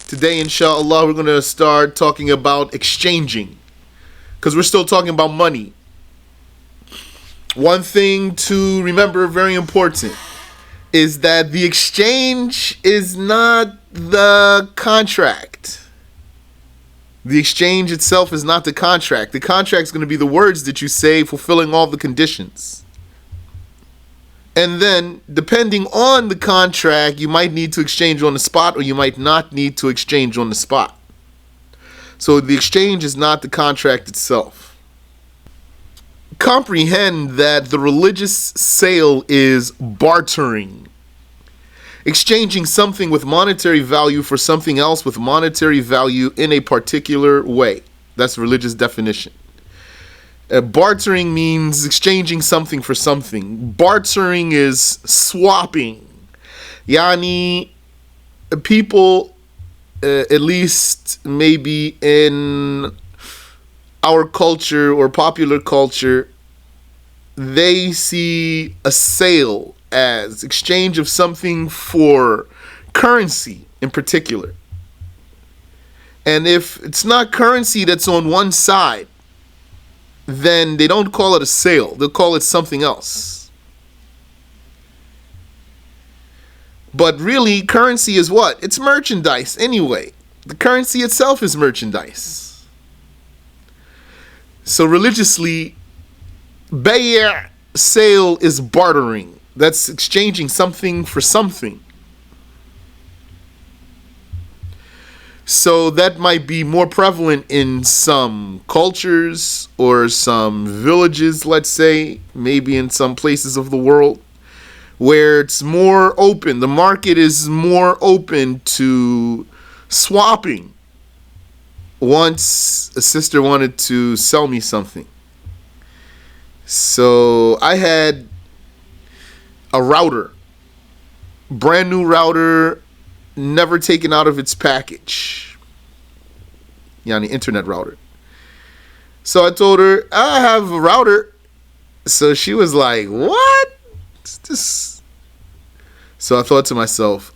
Today, inshallah, we're going to start talking about exchanging, because we're still talking about money. One thing to remember, very important, is that the exchange is not the contract. The exchange itself is not the contract. The contract is going to be the words that you say fulfilling all the conditions. And then, depending on the contract, you might need to exchange on the spot or you might not need to exchange on the spot. So the exchange is not the contract itself. Comprehend that the religious sale is bartering. Exchanging something with monetary value for something else with monetary value in a particular way. That's religious definition. Bartering means exchanging something for something. Bartering is swapping. Yani, people, at least maybe in our culture or popular culture, they see a sale as exchange of something for currency in particular. And if it's not currency that's on one side, then they don't call it a sale. They'll call it something else. But really, currency is what? It's merchandise anyway. The currency itself is merchandise. So religiously, bay' sale is bartering. That's exchanging something for something. So that might be more prevalent in some cultures or some villages, let's say, maybe in some places of the world where it's more open. The market is more open to swapping. Once a sister wanted to sell me something. So I had a router, brand new router, never taken out of its package. Yani internet router. So I told her, I have a router. So she was like, what? This? So I thought to myself,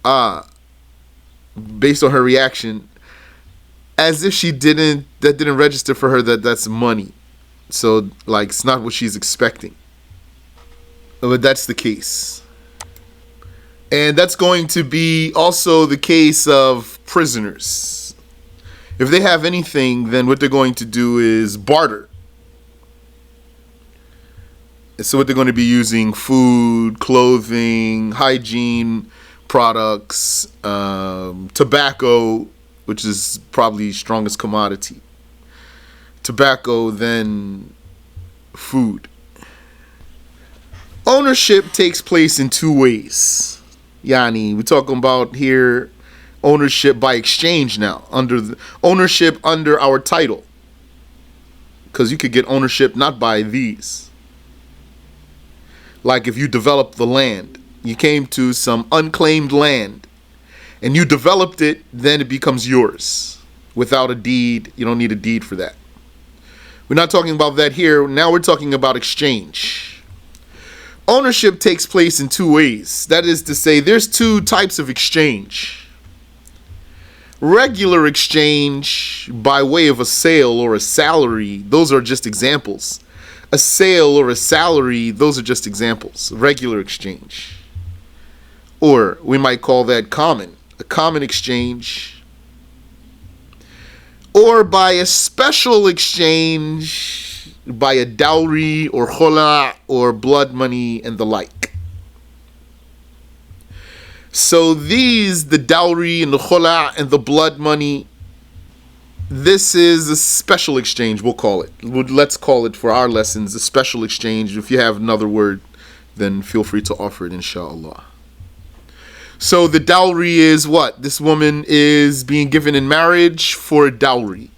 based on her reaction, as if that didn't register for her that's money. So like it's not what she's expecting. But that's the case. And that's going to be also the case of prisoners. If they have anything, then what they're going to do is barter. So what they're going to be using: food, clothing, hygiene products, tobacco, which is probably strongest commodity. Tobacco, then food. Ownership takes place in two ways. Yani, we're talking about here ownership by exchange now, ownership under our title. Because you could get ownership not by these. Like if you develop the land, you came to some unclaimed land and you developed it, then it becomes yours. Without a deed, you don't need a deed for that. We're not talking about that here. Now we're talking about exchange. Ownership takes place in two ways. That is to say, there's two types of exchange. Regular exchange by way of a sale or a salary, those are just examples. A sale or a salary, those are just examples. Regular exchange. Or we might call that common. A common exchange. Or by a special exchange, by a dowry or khula or blood money and the like. So these, the dowry and the khula and the blood money, this is a special exchange, we'll call it. Let's call it for our lessons a special exchange. If you have another word, then feel free to offer it, inshallah. So the dowry is what? This woman is being given in marriage for a dowry.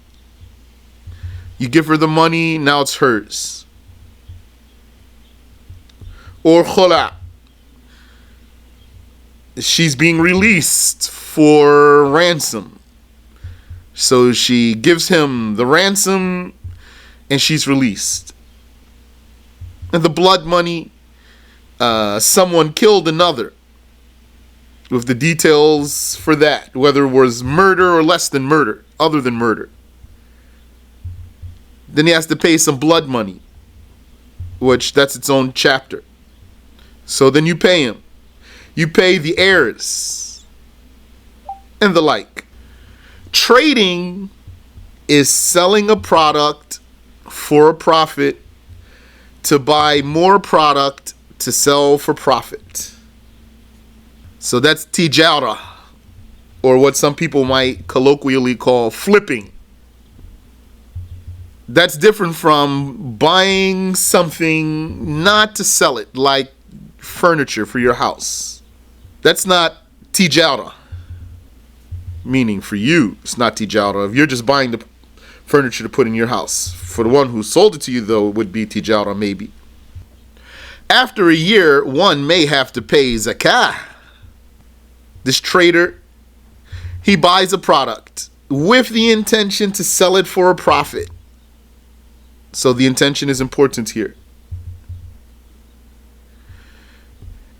You give her the money, now it's hers. Or khula. She's being released for ransom. So she gives him the ransom and she's released. And the blood money, someone killed another. with the details for that, whether it was murder or less than murder, other than murder. Then he has to pay some blood money, which that's its own chapter. So then you pay him. You pay the heirs and the like. Trading is selling a product for a profit to buy more product to sell for profit. So that's tijara, or what some people might colloquially call flipping. That's different from buying something not to sell it, like furniture for your house. That's not tijara. Meaning for you, it's not tijara. If you're just buying the furniture to put in your house. For the one who sold it to you, though, it would be tijara maybe. After a year, one may have to pay zakah. This trader, he buys a product with the intention to sell it for a profit. So the intention is important here.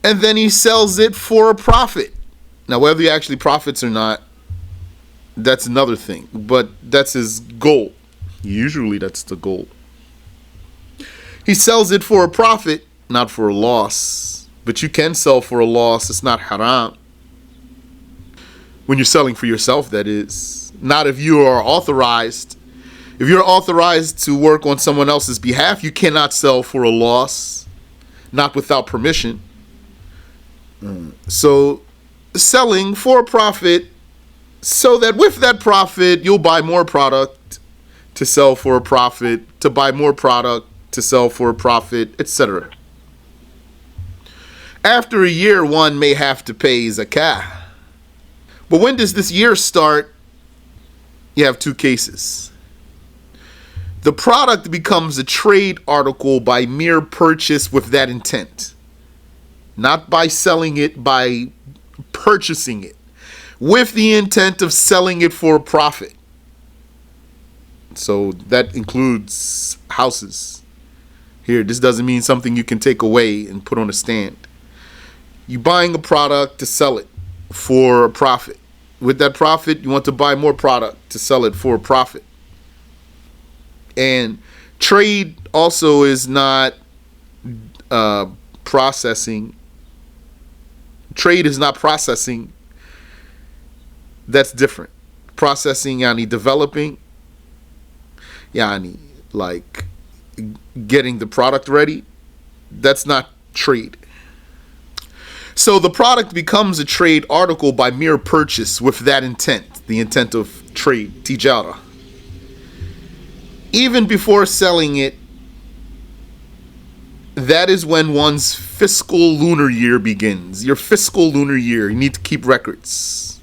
And then he sells it for a profit. Now, whether he actually profits or not, that's another thing. But that's his goal. Usually that's the goal. He sells it for a profit, not for a loss. But you can sell for a loss. It's not haram. When you're selling for yourself, that is. Not if you are authorized. If you're authorized to work on someone else's behalf, you cannot sell for a loss. Not without permission. So, selling for a profit, so that with that profit, you'll buy more product to sell for a profit, to buy more product to sell for a profit, etc. After a year, one may have to pay zakah. But when does this year start? You have two cases. The product becomes a trade article by mere purchase with that intent. Not by selling it, by purchasing it with the intent of selling it for a profit. So that includes houses. Here, this doesn't mean something you can take away and put on a stand. You're buying a product to sell it for a profit. With that profit, you want to buy more product to sell it for a profit. And trade also is not processing. Trade is not processing. That's different. Processing, yani developing, yani like getting the product ready. That's not trade. So the product becomes a trade article by mere purchase with that intent, the intent of trade, tijara. Even before selling it, that is when one's fiscal lunar year begins. Your fiscal lunar year, you need to keep records.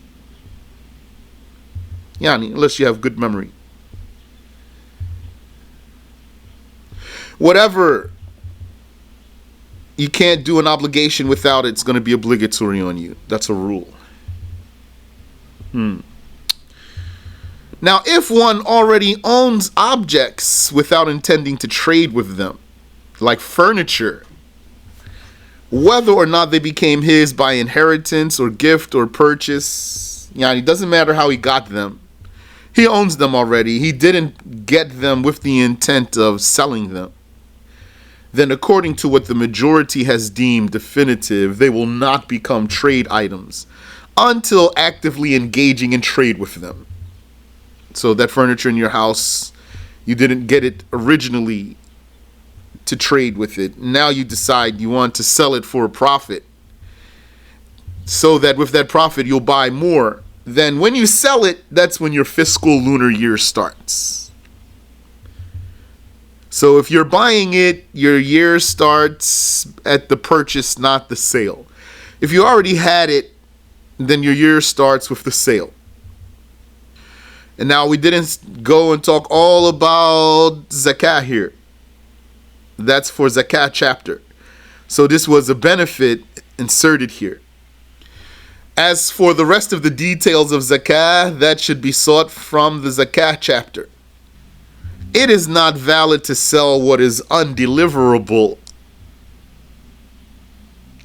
Yani, unless you have good memory. Whatever, you can't do an obligation without it's going to be obligatory on you. That's a rule. Now, if one already owns objects without intending to trade with them, like furniture, whether or not they became his by inheritance or gift or purchase, it doesn't matter how he got them. He owns them already. He didn't get them with the intent of selling them. Then according to what the majority has deemed definitive, they will not become trade items until actively engaging in trade with them. So that furniture in your house, you didn't get it originally to trade with it. Now you decide you want to sell it for a profit, so that with that profit you'll buy more. Then when you sell it, that's when your fiscal lunar year starts. So if you're buying it, your year starts at the purchase, not the sale. If you already had it, then your year starts with the sale. And now we didn't go and talk all about zakah here. That's for zakah chapter. So this was a benefit inserted here. As for the rest of the details of zakah, that should be sought from the zakah chapter. It is not valid to sell what is undeliverable,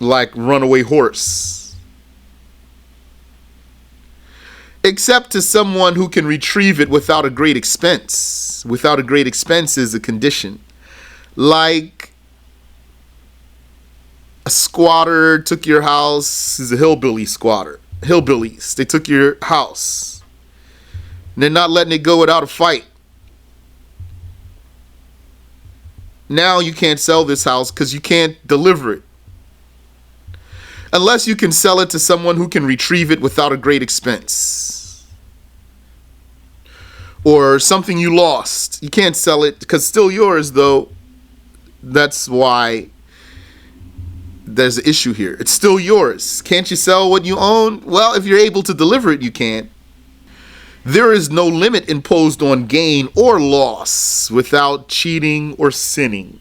like runaway horse. except to someone who can retrieve it without a great expense. Without a great expense is a condition. Like a squatter took your house, is a hillbilly squatter. Hillbillies, they took your house. And they're not letting it go without a fight. Now you can't sell this house because you can't deliver it. Unless you can sell it to someone who can retrieve it without a great expense. Or something you lost. You can't sell it because it's still yours, though. That's why there's an issue here. It's still yours. Can't you sell what you own? Well, if you're able to deliver it, you can. There is no limit imposed on gain or loss without cheating or sinning,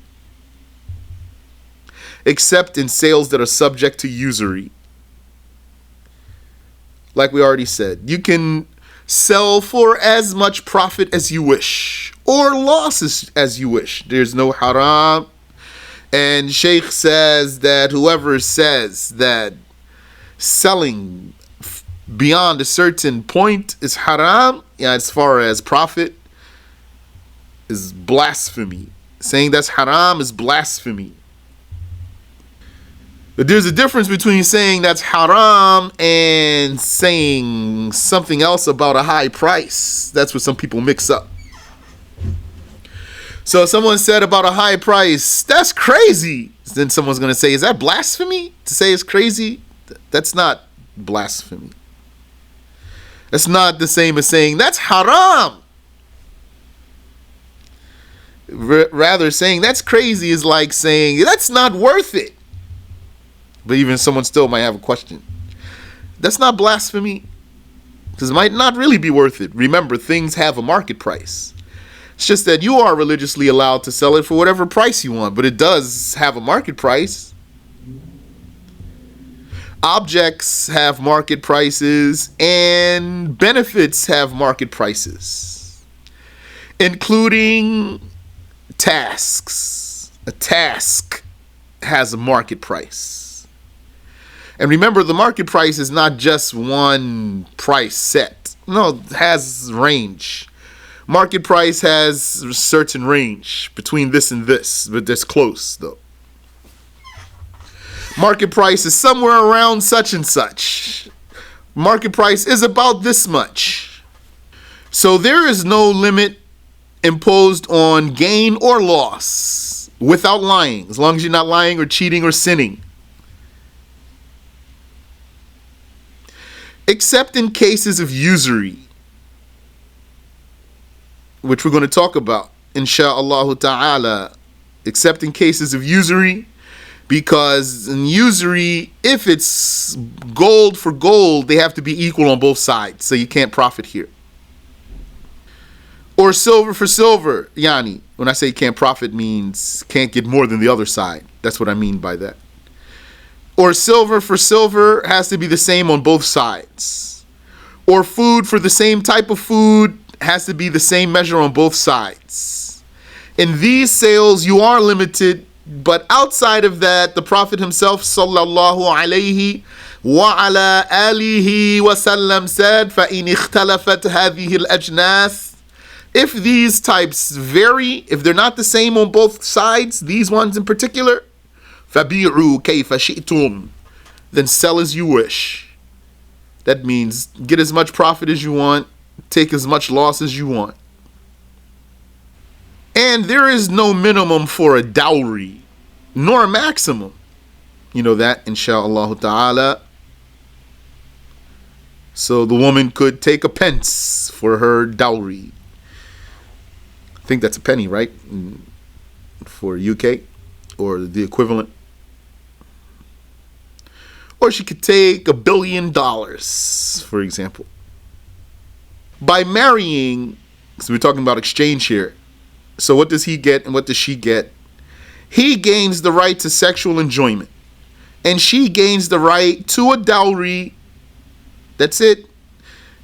except in sales that are subject to usury. Like we already said, you can sell for as much profit as you wish or losses as you wish. There's no haram. And Sheikh says that whoever says that selling beyond a certain point is haram, as far as profit, is blasphemy. Saying that's haram is blasphemy. But there's a difference between saying that's haram and saying something else about a high price. That's what some people mix up. So if someone said about a high price, that's crazy. Then someone's going to say, is that blasphemy? To say it's crazy? That's not blasphemy. That's not the same as saying that's haram. Rather, saying that's crazy is like saying that's not worth it. But even someone still might have a question. That's not blasphemy, because it might not really be worth it. Remember, things have a market price. It's just that you are religiously allowed to sell it for whatever price you want, but it does have a market price. Objects have market prices, and benefits have market prices, including tasks. A task has a market price. And remember, the market price is not just one price set. No, it has range. Market price has a certain range between this and this, but that's close, though. Market price is somewhere around such and such. Market price is about this much. So there is no limit imposed on gain or loss without lying, as long as you're not lying or cheating or sinning. Except in cases of usury, which we're going to talk about, insha'Allah ta'ala, except in cases of usury, because in usury, if it's gold for gold, they have to be equal on both sides, so you can't profit here. Or silver for silver, yani, when I say can't profit means can't get more than the other side. That's what I mean by that. Or silver for silver has to be the same on both sides. Or food for the same type of food has to be the same measure on both sides. In these sales, you are limited, but outside of that, the Prophet himself, sallallahu alayhi wa ala alihi wa sallam, said, فَإِنِ اخْتَلَفَتْ هَذِهِ الْأَجْنَاثِ. If these types vary, if they're not the same on both sides, these ones in particular, فَبِيعُوا كَيْفَ شِئْتُمْ. Then sell as you wish. That means get as much profit as you want, take as much loss as you want. And there is no minimum for a dowry, nor a maximum. You know that, insha'Allah ta'ala. So the woman could take a pence for her dowry. I think that's a penny, right? For UK, or the equivalent. Or she could take $1 billion, for example. By marrying, so we're talking about exchange here. So what does he get and what does she get? He gains the right to sexual enjoyment, and she gains the right to a dowry. That's it.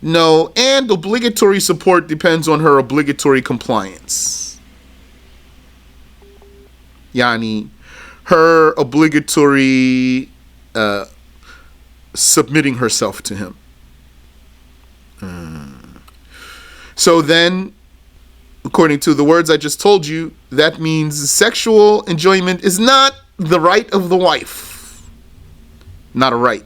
No, and obligatory support depends on her obligatory compliance. Yani, her obligatory submitting herself to him. So then, according to the words I just told you, that means sexual enjoyment is not the right of the wife. Not a right.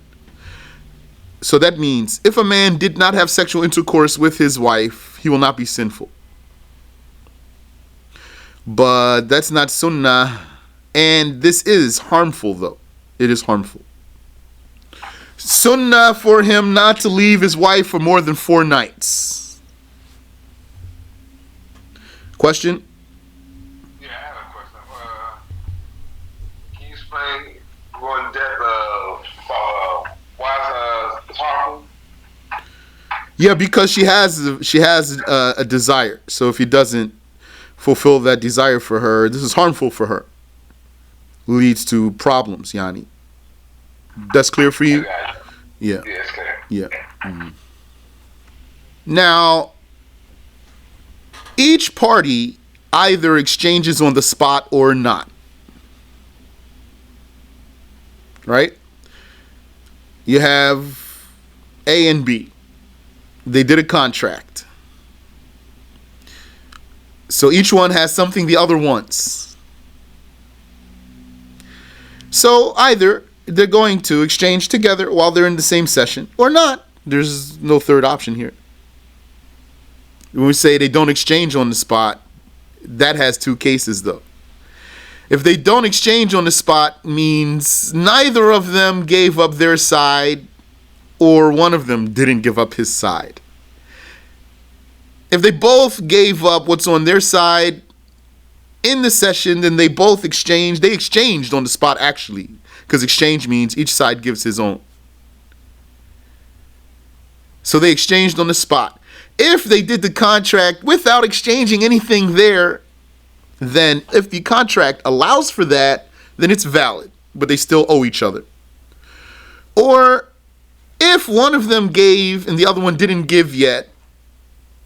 So that means if a man did not have sexual intercourse with his wife, he will not be sinful. But that's not sunnah. And this is harmful, though. It is harmful. Sunnah for him not to leave his wife for more than 4 nights. Question? Yeah, I have a question. Can you explain more in depth why it's harmful? Yeah, because she has a desire. So if he doesn't fulfill that desire for her, this is harmful for her. Leads to problems, Yani. That's clear for you? Yeah. Yeah, it's clear. Yeah. Mm-hmm. Now, each party either exchanges on the spot or not. Right? You have A and B. They did a contract. So each one has something the other wants. So either they're going to exchange together while they're in the same session or not. There's no third option here. When we say they don't exchange on the spot, that has 2 cases though. If they don't exchange on the spot, means neither of them gave up their side or one of them didn't give up his side. If they both gave up what's on their side in the session, then they both exchanged. They exchanged on the spot actually, because exchange means each side gives his own. So they exchanged on the spot. If they did the contract without exchanging anything there, then if the contract allows for that, then it's valid, but they still owe each other. Or if one of them gave and the other one didn't give yet,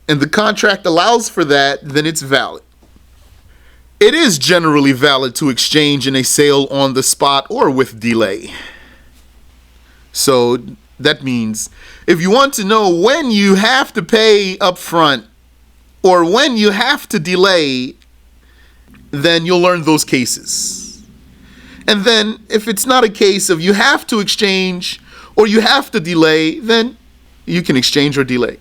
and the contract allows for that, then it's valid. It is generally valid to exchange in a sale on the spot or with delay. So that means if you want to know when you have to pay up front or when you have to delay, then you'll learn those cases. And then if it's not a case of you have to exchange or you have to delay, then you can exchange or delay.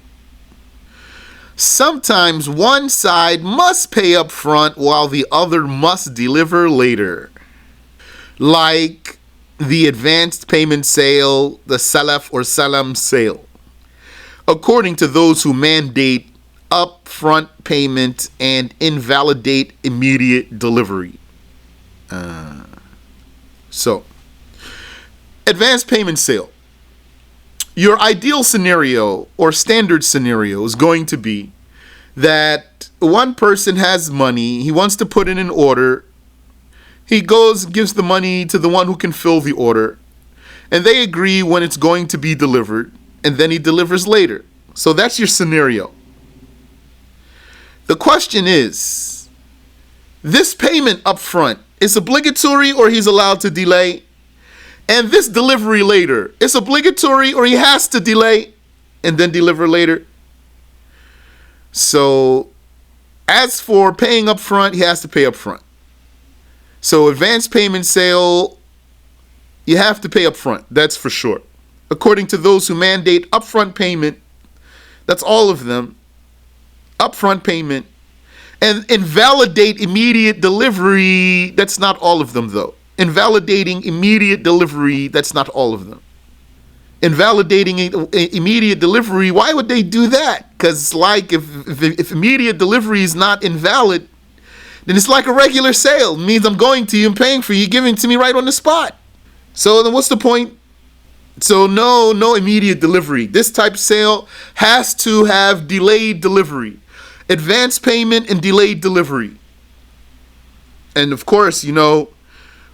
Sometimes one side must pay up front while the other must deliver later. Like the advanced payment sale, the salaf or salam sale. According to those who mandate upfront payment and invalidate immediate delivery. So, advanced payment sale. Your ideal scenario or standard scenario is going to be that one person has money, he wants to put in an order, he goes, gives the money to the one who can fill the order, and they agree when it's going to be delivered, and then he delivers later. So that's your scenario. The question is, this payment up front is obligatory or he's allowed to delay? And this delivery later, it's obligatory or he has to delay and then deliver later? So, as for paying up front, he has to pay up front. So, advanced payment sale, you have to pay up front, that's for sure. According to those who mandate upfront payment, that's all of them, upfront payment, and invalidate immediate delivery, that's not all of them though. Invalidating immediate delivery, that's not all of them. Invalidating immediate delivery, why would they do that? Because like if immediate delivery is not invalid, then it's like a regular sale. It means I'm going to you, I'm paying for you, giving it to me right on the spot. So then what's the point? So no immediate delivery. This type of sale has to have delayed delivery. Advanced payment and delayed delivery. And of course,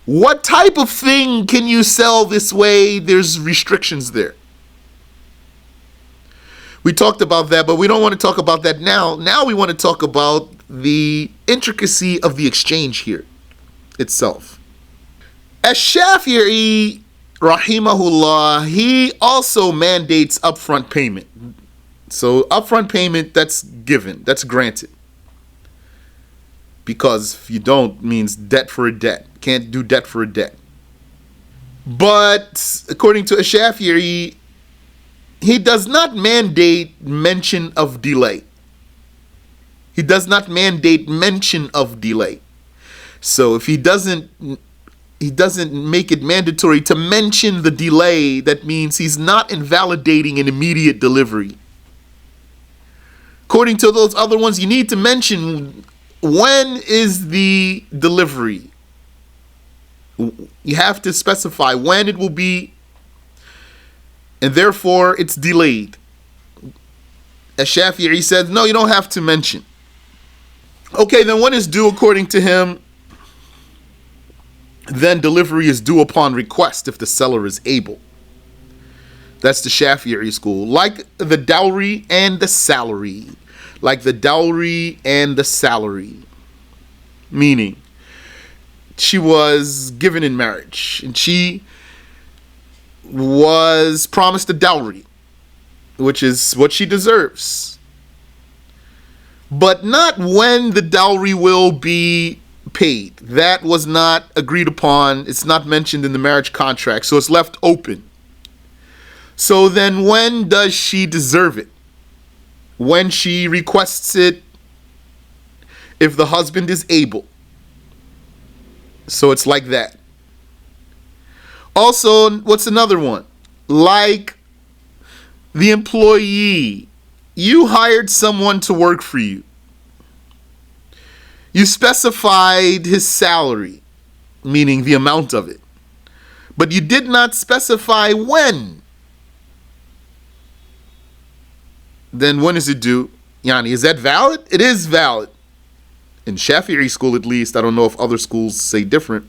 what type of thing can you sell this way? There's restrictions there. We talked about that, but we don't want to talk about that now. Now we want to talk about the intricacy of the exchange here itself. Ash-Shafi'i, rahimahullah, he also mandates upfront payment. So upfront payment, that's given, that's granted. Because if you don't, means debt for a debt. Can't do debt for a debt. But according to Shafi'i, he does not mandate mention of delay. He does not mandate mention of delay. So if he doesn't make it mandatory to mention the delay, that means he's not invalidating an immediate delivery. According to those other ones, you need to mention when is the delivery. You have to specify when it will be, and therefore it's delayed. As Shafi'i says, no, you don't have to mention. Okay, then when is due according to him? Then delivery is due upon request if the seller is able. That's the Shafi'i school. Like the dowry and the salary. Like the dowry and the salary. Meaning, she was given in marriage and she was promised a dowry, which is what she deserves. But not when the dowry will be paid. That was not agreed upon. It's not mentioned in the marriage contract, so it's left open. So then when does she deserve it? When she requests it, if the husband is able. So it's like that. Also, what's another one? Like the employee. You hired someone to work for you. You specified his salary, meaning the amount of it. But you did not specify when. Then when is it due? Yani, is that valid? It is valid. In Shafi'i school at least. I don't know if other schools say different.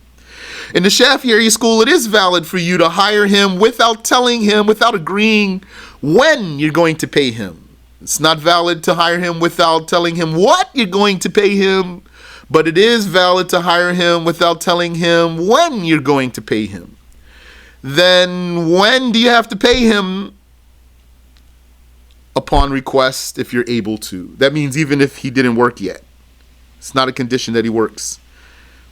In the Shafi'i school, it is valid for you to hire him without telling him, without agreeing when you're going to pay him. It's not valid to hire him without telling him what you're going to pay him, but it is valid to hire him without telling him when you're going to pay him. Then when do you have to pay him? Upon request, if you're able to. That means even if he didn't work yet. It's not a condition that he works.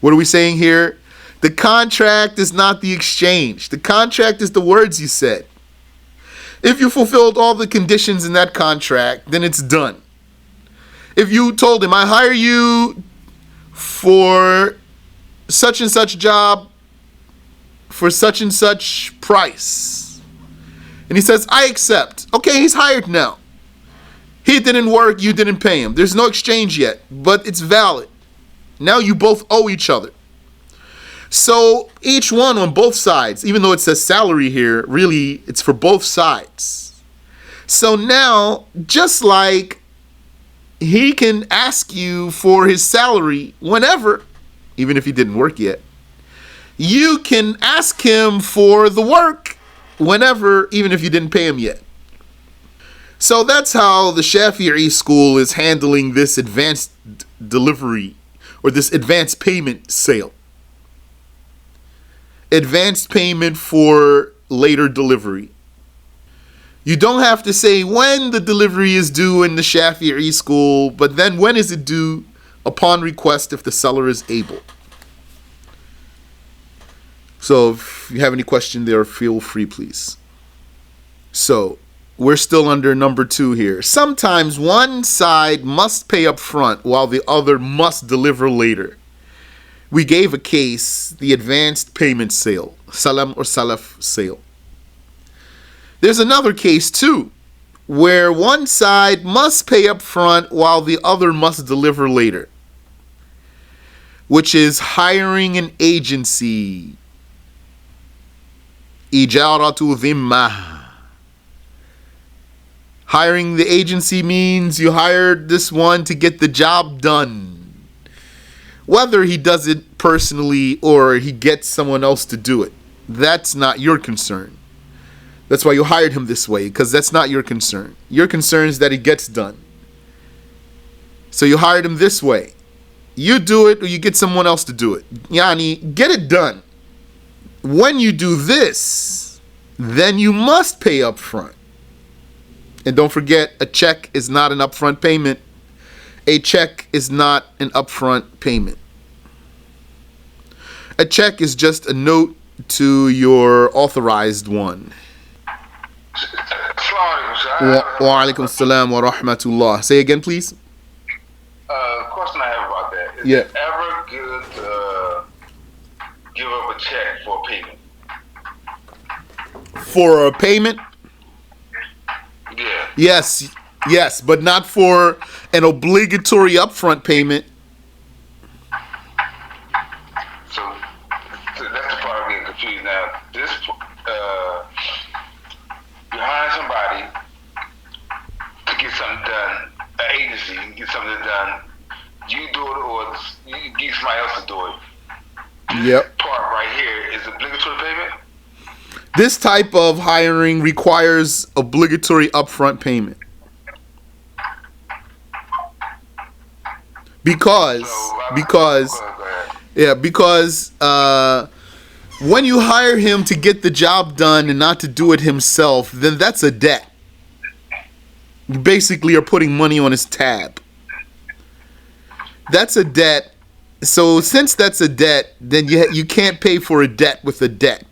What are we saying here? The contract is not the exchange. The contract is the words you said. If you fulfilled all the conditions in that contract, then it's done. If you told him, I hire you for such and such job for such and such price, and he says, I accept. Okay, he's hired now. He didn't work, you didn't pay him. There's no exchange yet, but it's valid. Now you both owe each other. So each one on both sides, even though it says salary here, really it's for both sides. So now, just like he can ask you for his salary whenever, even if he didn't work yet, you can ask him for the work whenever, even if you didn't pay him yet. So that's how the Shafi'i school is handling this advanced delivery or this advanced payment sale. Advanced payment for later delivery. You don't have to say when the delivery is due in the Shafi'i school, but then when is it due? Upon request if the seller is able. So if you have any question there, feel free, please. So we're still under number 2 here. Sometimes one side must pay up front while the other must deliver later. We gave a case, the advanced payment sale, salam or salaf sale. There's another case too, where one side must pay up front while the other must deliver later, which is hiring an agency. Ijaratu dhimmah. Hiring the agency means you hired this one to get the job done. Whether he does it personally or he gets someone else to do it, that's not your concern. That's why you hired him this way, because that's not your concern. Your concern is that it gets done. So you hired him this way. You do it or you get someone else to do it. Yani, get it done. When you do this, then you must pay up front. And don't forget, a check is not an upfront payment. A check is not an upfront payment. A check is just a note to your authorized one. Wa alaikum salam wa rahmatullah. Say again, please. Question I have about that. Is Yeah. it ever good to give up a check for a payment? For a payment? Yeah. Yes, but not for an obligatory upfront payment. So that's the part I'm getting confused now. This, you hire somebody to get something done, an agency, to get something done. You do it, or you get somebody else to do it. Yep. Part right here is obligatory payment. This type of hiring requires obligatory upfront payment. Because when you hire him to get the job done and not to do it himself, then that's a debt. You basically are putting money on his tab. That's a debt. So since that's a debt, then you can't pay for a debt with a debt.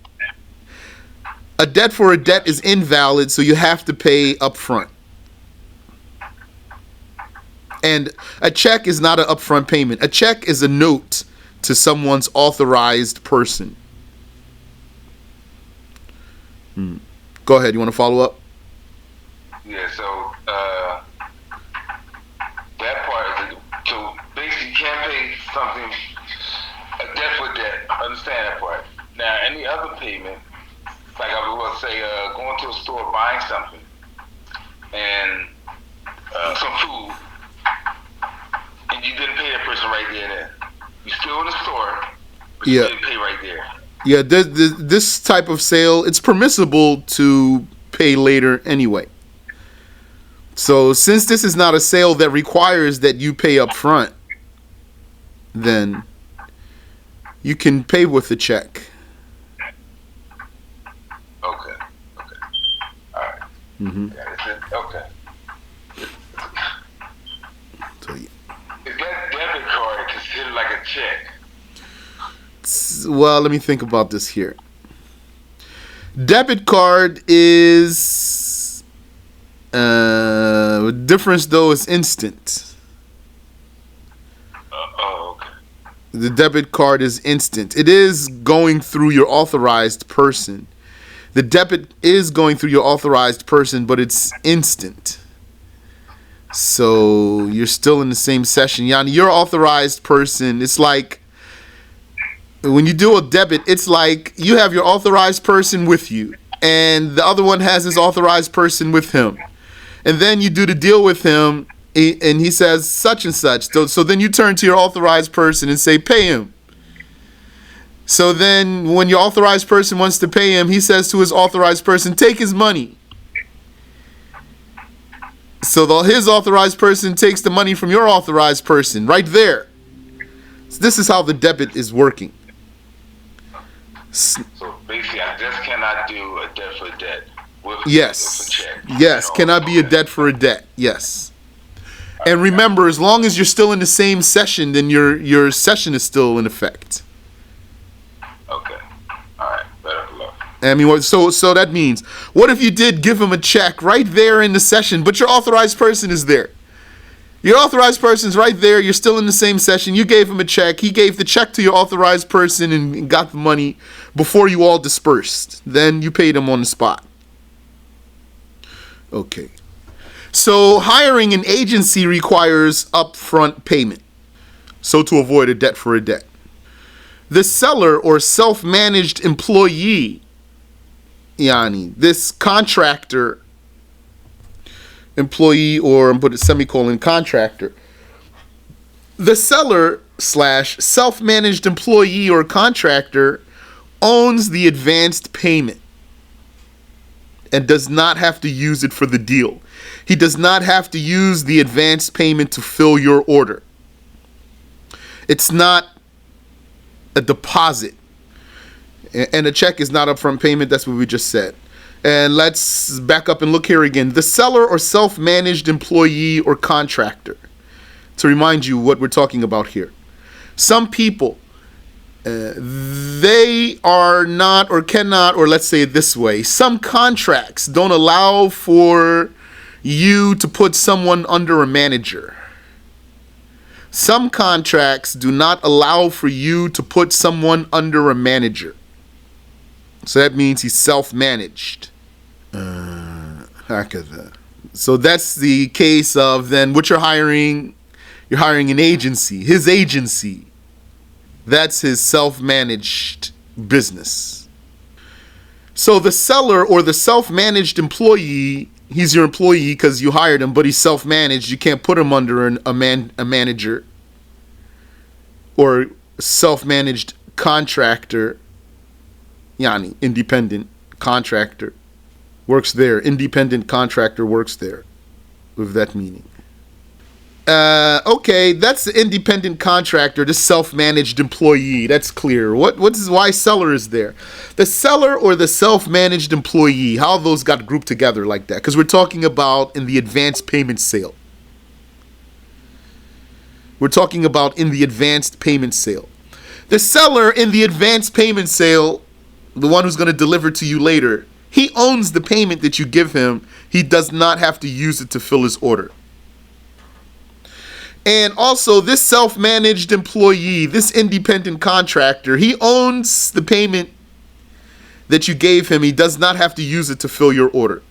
A debt for a debt is invalid, so you have to pay up front. And a check is not an upfront payment. A check is a note to someone's authorized person. Go ahead. You want to follow up? Yeah, so that part is, so basically you can't pay something, a debt for debt. Understand that part. Now, any other payment, like I would say, going to a store, buying something, and some food, and you didn't pay that person right there and then. You're still in the store, but you didn't pay right there. Yeah, this type of sale, it's permissible to pay later anyway. So since this is not a sale that requires that you pay up front, then you can pay with a check. Okay. All right. Mm-hmm. Okay. So, yeah. Is that debit card considered like a check? Well, let me think about this here. Debit card is difference though is instant. Okay. The debit card is instant. It is going through your authorized person. The debit is going through your authorized person, but it's instant. So you're still in the same session. Yani, your authorized person, it's like when you do a debit, it's like you have your authorized person with you and the other one has his authorized person with him. And then you do the deal with him and he says such and such. So then you turn to your authorized person and say, pay him. So then when your authorized person wants to pay him, he says to his authorized person, take his money. So his authorized person takes the money from your authorized person right there. So this is how the debit is working. So basically, I just cannot do a debt for debt. With a check. Yes, cannot be a debt for a debt. Yes. And remember, as long as you're still in the same session, then your session is still in effect. Okay. All right. Better luck. I mean, so that means, what if you did give him a check right there in the session, but your authorized person is there? Your authorized person's right there. You're still in the same session. You gave him a check. He gave the check to your authorized person and got the money before you all dispersed. Then you paid him on the spot. Okay. So hiring an agency requires upfront payment. So to avoid a debt for a debt. The seller or self-managed employee, yani, this contractor, employee, or I'm put a semicolon contractor. The seller / self-managed employee or contractor owns the advanced payment and does not have to use it for the deal. He does not have to use the advanced payment to fill your order. It's not a deposit. And a check is not upfront payment. That's what we just said. And let's back up and look here again. The seller or self-managed employee or contractor. To remind you what we're talking about here. Some people, they are not or cannot, or let's say it this way, some contracts don't allow for you to put someone under a manager. Some contracts do not allow for you to put someone under a manager. So that means he's self-managed. So that's the case of then what you're hiring an agency, his agency. That's his self-managed business. So the seller or the self-managed employee, he's your employee because you hired him, but he's self-managed. You can't put him under a manager or self-managed contractor. Yani, independent contractor works there. Independent contractor works there with that meaning. Okay, that's the independent contractor, the self-managed employee. That's clear. Why seller is there? The seller or the self-managed employee, how those got grouped together like that? Because we're talking about in the advanced payment sale. We're talking about in the advanced payment sale. The seller in the advanced payment sale, the one who's going to deliver to you later, he owns the payment that you give him. He does not have to use it to fill his order. And also, this self-managed employee, this independent contractor, he owns the payment that you gave him. He does not have to use it to fill your order.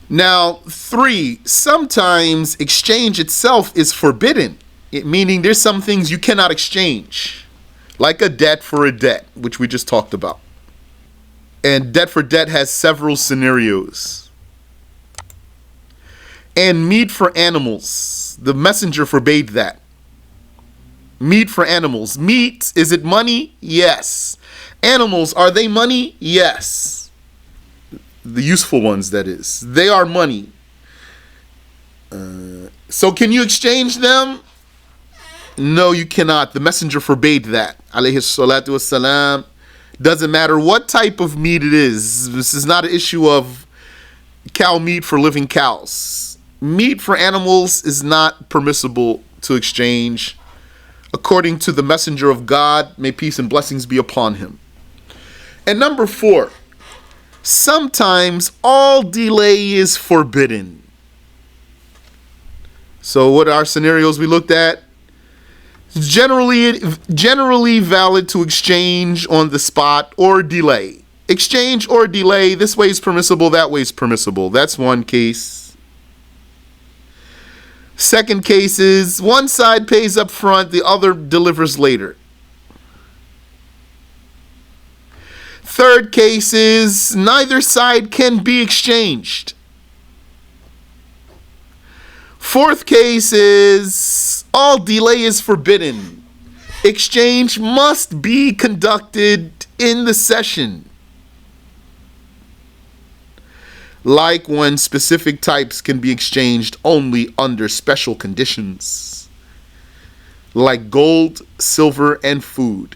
Now, 3, sometimes exchange itself is forbidden, meaning there's some things you cannot exchange, like a debt for a debt, which we just talked about. And debt for debt has several scenarios. And meat for animals. The messenger forbade that. Meat for animals. Meat, is it money? Yes. Animals, are they money? Yes. The useful ones, that is. They are money. So can you exchange them? No, you cannot. The messenger forbade that. Alayhi salatu wassalam. Doesn't matter what type of meat it is. This is not an issue of cow meat for living cows. Meat for animals is not permissible to exchange according to the messenger of God. May peace and blessings be upon him. And number 4, sometimes all delay is forbidden. So what are scenarios we looked at? Generally valid to exchange on the spot or delay. Exchange or delay, this way is permissible, that way is permissible. That's one case. Second case is one side pays up front, the other delivers later. Third case is neither side can be exchanged. Fourth case is all delay is forbidden. Exchange must be conducted in the session. Like when specific types can be exchanged only under special conditions. Like gold, silver, and food.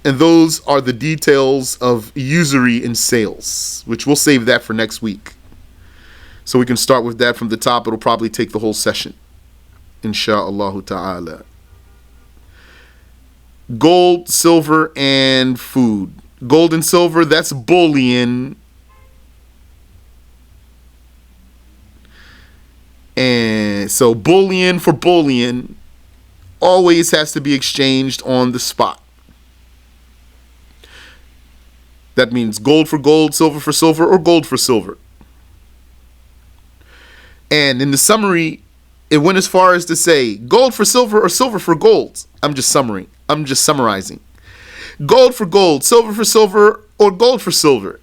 And those are the details of usury in sales, which we'll save that for next week. So we can start with that from the top. It'll probably take the whole session. Insha'Allah ta'ala. Gold, silver, and food. Gold and silver, that's bullion. And so bullion for bullion always has to be exchanged on the spot. That means gold for gold, silver for silver, or gold for silver. And in the summary, it went as far as to say gold for silver or silver for gold. I'm just summarizing. Gold for gold, silver for silver, or gold for silver.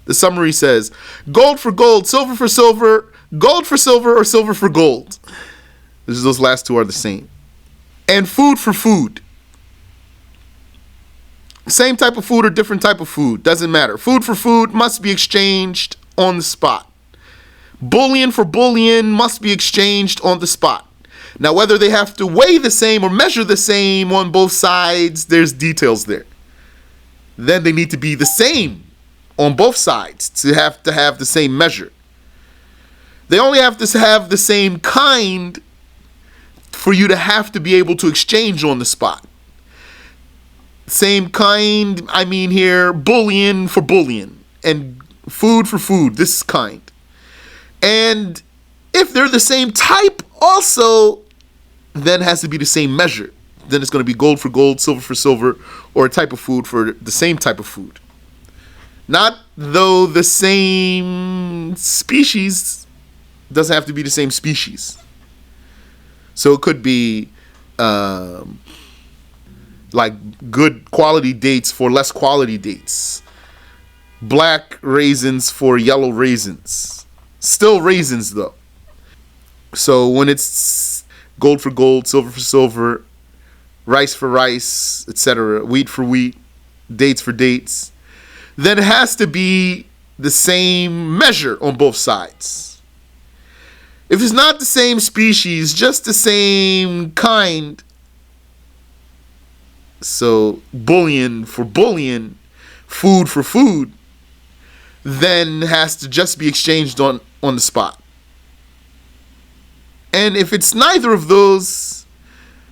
The summary says gold for gold, silver for silver, gold for silver, or silver for gold. Those last two are the same. And food for food. Same type of food or different type of food, doesn't matter. Food for food must be exchanged on the spot. Bullion for bullion must be exchanged on the spot. Now, whether they have to weigh the same or measure the same on both sides, there's details there. Then they need to be the same on both sides to have the same measure. They only have to have the same kind for you to have to be able to exchange on the spot. Same kind, I mean here, bullion for bullion and food for food, this kind. And if they're the same type also, then it has to be the same measure. Then it's going to be gold for gold, silver for silver, or a type of food for the same type of food. Not though the same species doesn't have to be the same species. So it could be like good quality dates for less quality dates. Black raisins for yellow raisins. Still raisins though. So when it's gold for gold, silver for silver, rice for rice, etc., wheat for wheat, dates for dates, then it has to be the same measure on both sides. If it's not the same species, just the same kind, so bullion for bullion, food for food, then has to just be exchanged on the spot. And if it's neither of those,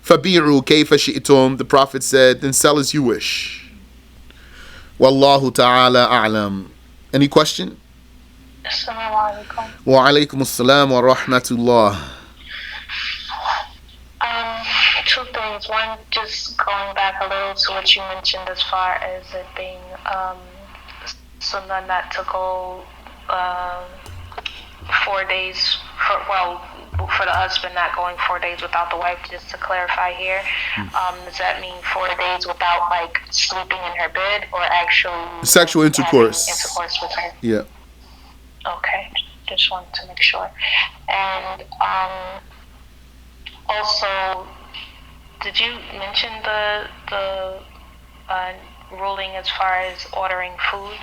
فَبِيعُوا كَيْفَ شِئْتُمْ, the Prophet said, then sell as you wish. Wallahu ta'ala a'lam. Any question? Assalamu alaikum. Wa alaikum assalam wa rahmatullah. Two things. One, just going back a little to what you mentioned as far as it being sunnah not to go 4 days for the husband not going 4 days without the wife. Just to clarify here, does that mean 4 days without like sleeping in her bed or actually Sexual intercourse. Intercourse with her? Yeah. Okay, just wanted to make sure. And also, did you mention the ruling as far as ordering food?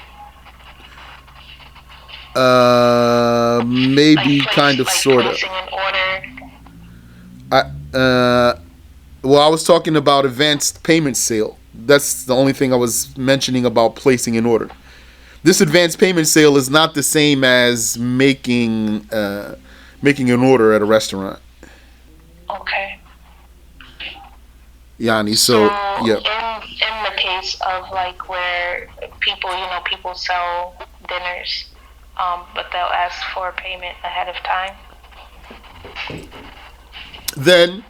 Maybe like kind of, sort of. Placing an order. Well, I was talking about advanced payment sale. That's the only thing I was mentioning about placing an order. This advanced payment sale is not the same as making an order at a restaurant. Okay. Yani, so yeah. In the case of like where people sell dinners, but they'll ask for payment ahead of time. Then,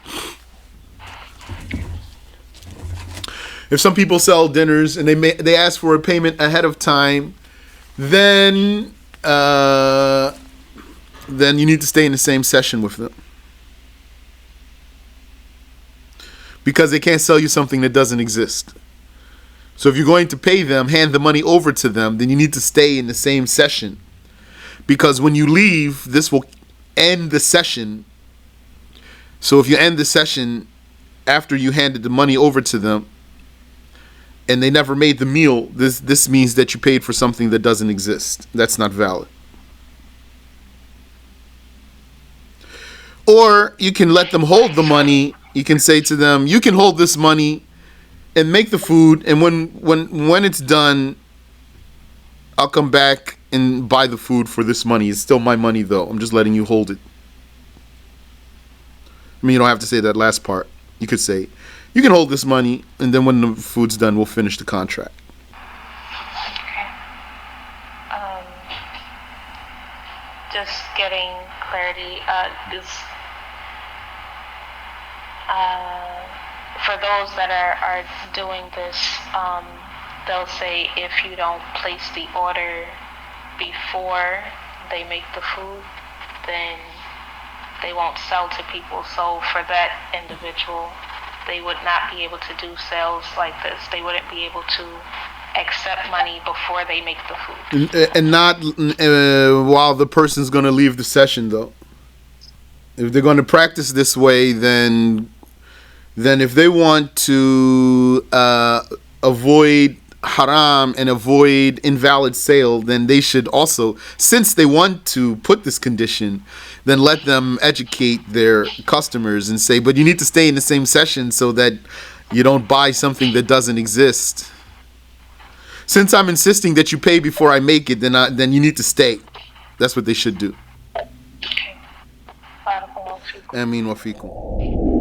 if some people sell dinners and they ask for a payment ahead of time, then you need to stay in the same session with them, because they can't sell you something that doesn't exist. So if you're going to pay them, hand the money over to them, then you need to stay in the same session, because when you leave, this will end the session. So if you end the session after you handed the money over to them and they never made the meal, this means that you paid for something that doesn't exist. That's not valid. Or you can let them hold the money. You can say to them, you can hold this money and make the food, and when it's done, I'll come back and buy the food for this money. It's still my money though. I'm just letting you hold it. I mean, you don't have to say that last part. You could say, you can hold this money, and then when the food's done, we'll finish the contract. Okay. Just getting clarity. For those that are doing this, they'll say if you don't place the order before they make the food, then they won't sell to people. So for that individual, they would not be able to do sales like this. They wouldn't be able to accept money before they make the food. And not while the person's going to leave the session, though. If they're going to practice this way, then if they want to avoid haram and avoid invalid sale, then they should also, since they want to put this condition, then let them educate their customers and say, but you need to stay in the same session so that you don't buy something that doesn't exist. Since I'm insisting that you pay before I make it, then you need to stay. That's what they should do. بارك الله فيكم. Amin wa fikum.